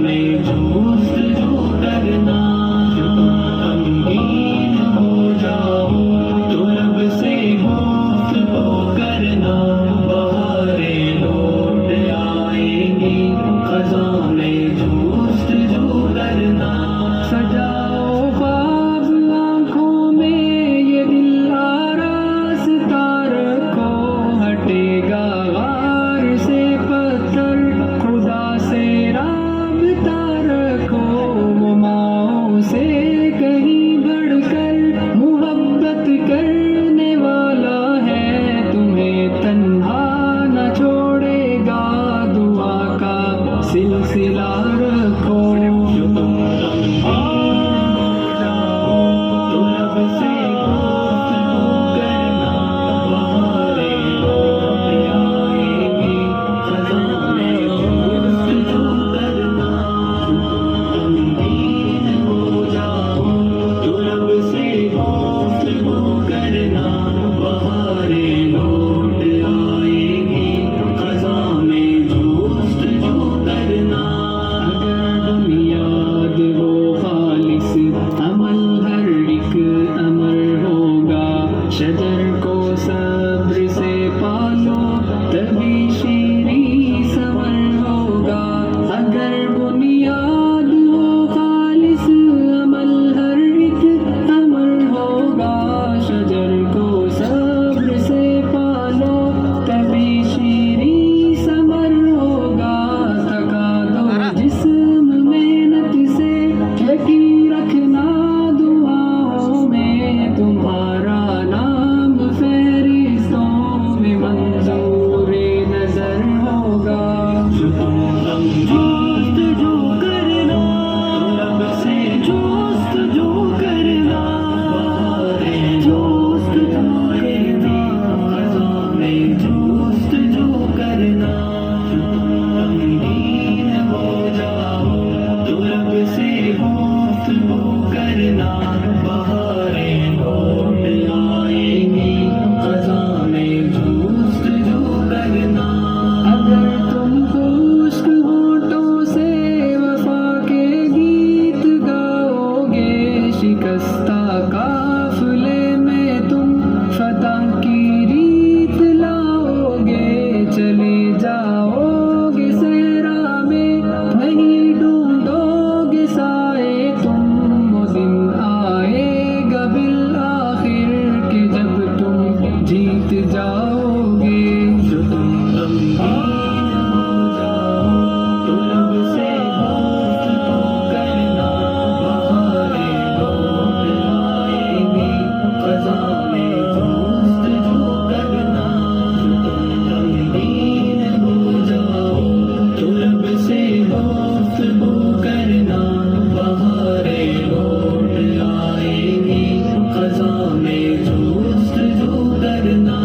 में दोस्त जो करना, गमगीन हो जाओ तो रब से गुफ्तगू करना। बहारें लौट आएंगी खज़ां में दोस्त जो करना। सजाओ ख्वाब आँखों में ये दिल आरास्ता रखो, हटेगा गार से पत्थर खुदा से राबता रखो। वो माओ से कहीं बढ़कर मोहब्बत करने वाला है, तुम्हें तन्हा न छोड़ेगा दुआ का सिलसिला रखो। शजर को सब्र से पालो तभी शीरी समर होगा। अगर बुनियाद हो खालिस अमल हर एक अमर होगा। शजर को सब्र से पालो तभी शीरी समर होगा। थका दो जिस्म मेहनत से यकीन रखना दुआओं में तुम्हारा नाम फहरिस्तों में मंजूरे नजर होगा। दोस्त जो करना, रब से दोस्त जो करना। दोस्त जो करना, खज़ां में दोस्त जो करना। गमगीन हो जाओ तो रब से गुफ्तगू करना। बहारें लौट आएंगी खज़ां में दोस्त जो करना। अगर तुम खुश्क होठों से वफा के गीत गाओगे, शिकस्ता काफ़िले में तुम फतह की रीत लाओगे। चले जाओगे सहरा में नहीं ढूंढोगे साए तुम। वो दिन आएगा बिल आखिर के जब तुम जीत जाओगे। जो तुम गमगीन हो जाओ तो रब से गुफ्तगू करना। बहारें लौट आएंगी खज़ां में दोस्त जो करना। जो तुम गमगीन हो जाओ तो रब से गुफ्तगू करना। बहारें लौट आएंगी खज़ां में दोस्त जो करना।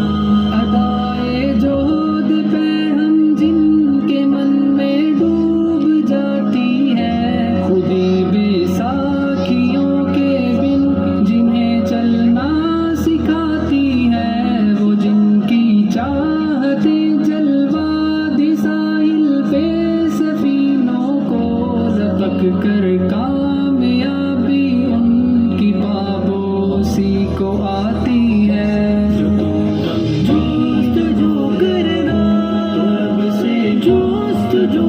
अदाए जोद पे हम जिनके मन में डूब जाती है, खुदी बेसाखियों के बिन जिन्हें चलना सिखाती है। वो जिनकी चाहते जलवा दी साहिल पे सफीनों को, रपक कर कामयाबी उनकी पाबोसी को आती है। दोस्त जो करना, रब से दोस्त जो